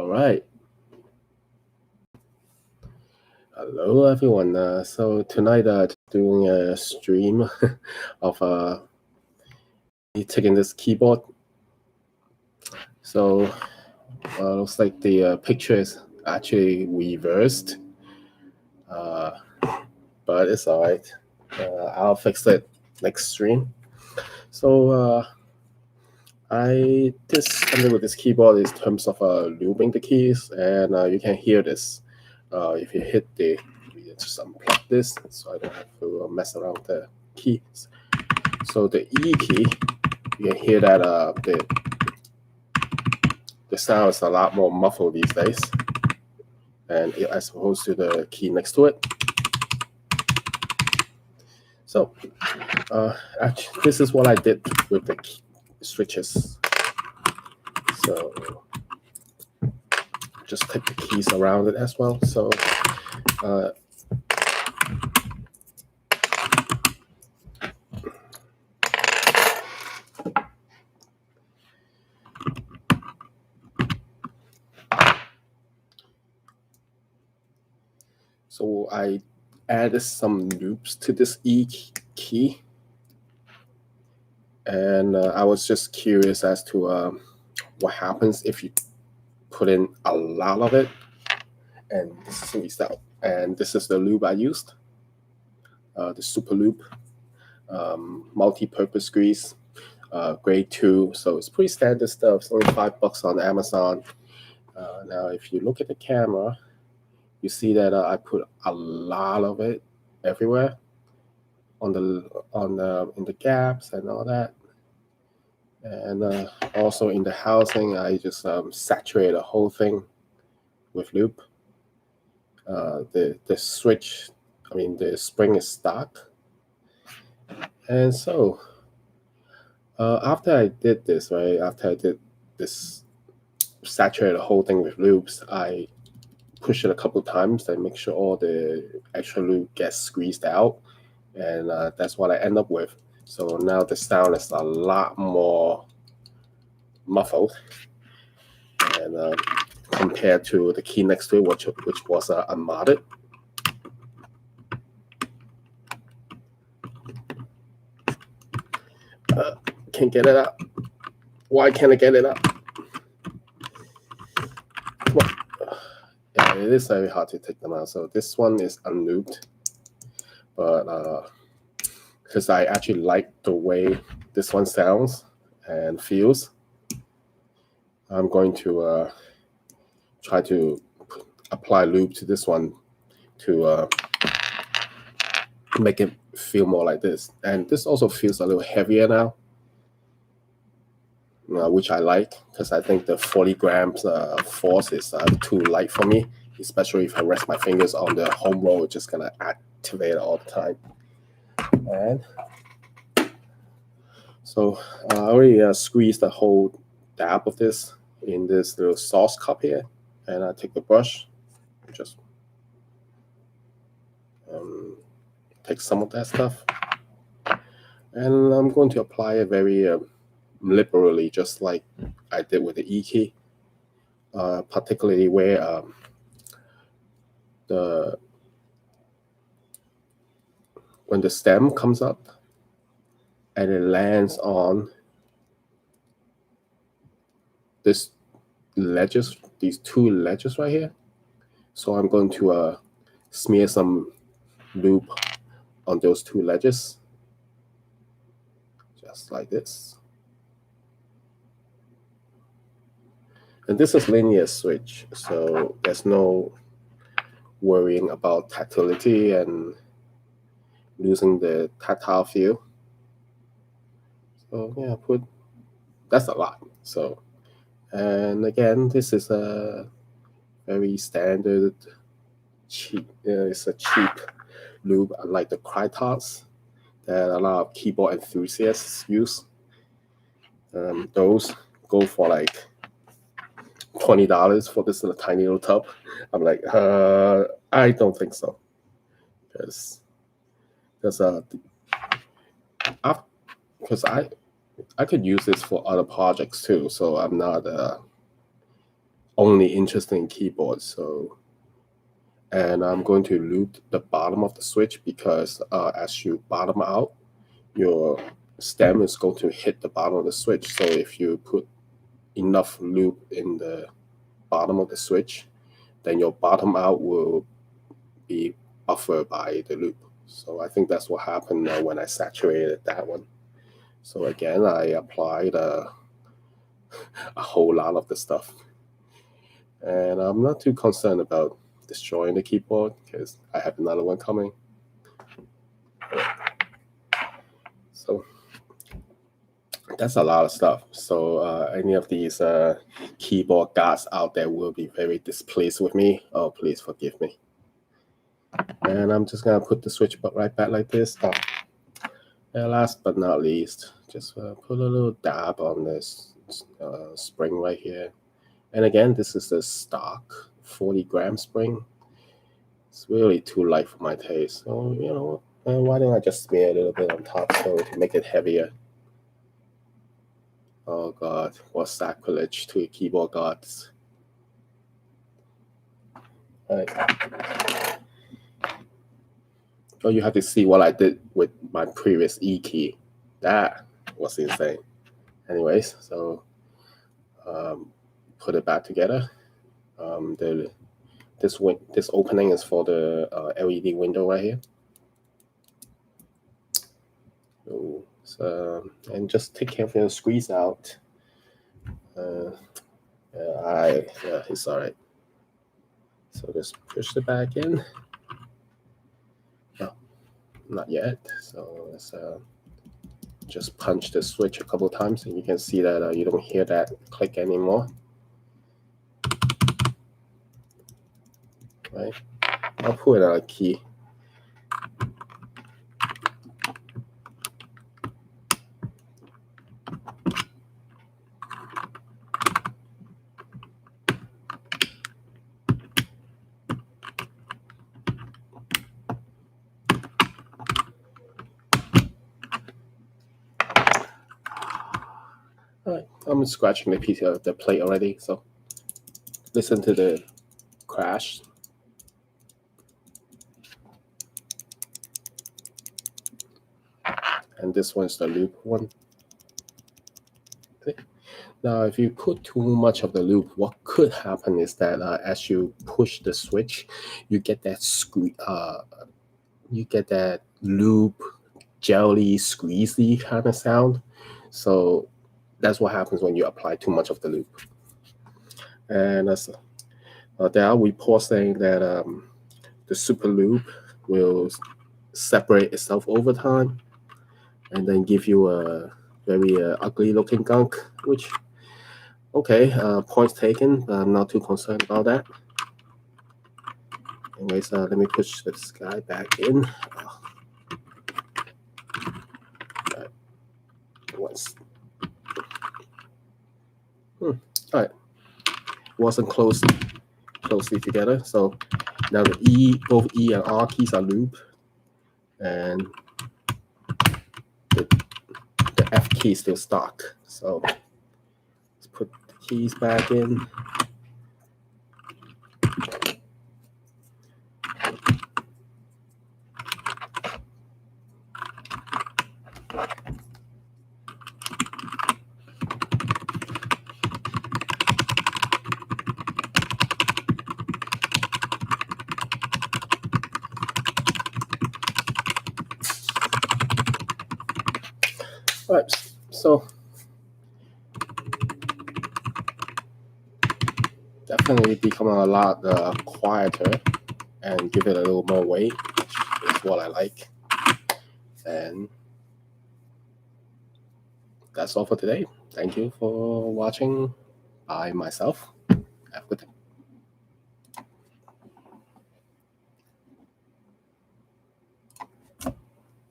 All right. Hello, everyone. So tonight, doing a stream of taking this keyboard. So looks like the picture is actually reversed, but it's all right. I'll fix it next stream. So I did something with this keyboard in terms of lubing the keys, and you can hear this if you hit the. Just unplug this so I don't have to mess around with the keys. So the E key, you can hear that the sound is a lot more muffled these days, and as opposed to the key next to it. So actually, this is what I did with the switches. So just click the keys around it as well. So So I added some loops to this E key, and I was just curious as to what happens if you put in a lot of it. And this is the result. And this is the lube I used, the Super Lube, multi-purpose grease, grade 2. So it's pretty standard stuff. It's only $5 on Amazon. Now, if you look at the camera, you see that I put a lot of it everywhere in the gaps and all that, and also in the housing. I just saturate the whole thing with lube. The switch, the spring is stuck, and so after I did this, saturate the whole thing with lubes, I push it a couple times and make sure all the extra lube gets squeezed out, and that's what I end up with. So now the sound is a lot more muffled, and compared to the key next to it, which was unmodded. Can't get it out. Why can't I get it out? Yeah, it is very hard to take them out. So this one is unlubed, but because I actually like the way this one sounds and feels, I'm going to try to apply lube to this one to make it feel more like this. And this also feels a little heavier now, which I like, because I think the 40 grams force is too light for me, especially if I rest my fingers on the home roll. It's just gonna activate all the time. And so I already squeezed the whole dab of this in this little sauce cup here, and I take the brush, just take some of that stuff, and I'm going to apply it very liberally, just like I did with the E key, particularly where when the stem comes up and it lands on these two ledges right here. So I'm going to smear some lube on those two ledges, just like this. And this is linear switch, so there's no worrying about tactility and losing the tactile feel. So yeah, that's a lot. So, and again, this is a very standard cheap. It's a cheap lube, unlike the Krytos that a lot of keyboard enthusiasts use. Those go for like $20 for this little tiny little tub. I'm like, I don't think so, because I could use this for other projects too. So I'm not only interested in keyboards. So, and I'm going to lube the bottom of the switch because as you bottom out, your stem is going to hit the bottom of the switch. So if you put enough lube in the bottom of the switch, then your bottom out will be buffered by the lube. So I think that's what happened when I saturated that one. So again, I applied a whole lot of the stuff. And I'm not too concerned about destroying the keyboard because I have another one coming. So that's a lot of stuff. So any of these keyboard gods out there will be very displeased with me. Oh, please forgive me. And I'm just gonna put the switch right back like this. And last but not least, just put a little dab on this spring right here. And again, this is the stock 40-gram spring. It's really too light for my taste. So, you know, why don't I just smear a little bit on top so to make it heavier? Oh God, what sacrilege to keyboard gods. All right. Oh, you have to see what I did with my previous E key. That was insane. Anyways, so put it back together. This opening is for the LED window right here. So, and just take care of your squeeze out. It's all right. So just push it back in. No, not yet. So let's just punch the switch a couple times, and you can see that you don't hear that click anymore. Right? I'll put a key. All right, I'm scratching the piece of the plate already, so listen to the crash. And this one's the lube one. Okay. Now, if you put too much of the lube, what could happen is that as you push the switch, you get that lube jelly squeezy kind of sound. So that's what happens when you apply too much of the lube. And there are reports saying that the super lube will separate itself over time and then give you a very ugly looking gunk, which, okay, points taken, but I'm not too concerned about that. Anyways, let me push this guy back in. Once. All right, wasn't closely together. So now both E and R keys are lubed, and the F key is still stock. So let's put the keys back in. All right, so definitely become a lot quieter and give it a little more weight, which is what I like. And that's all for today. Thank you for watching by myself. Have a good day.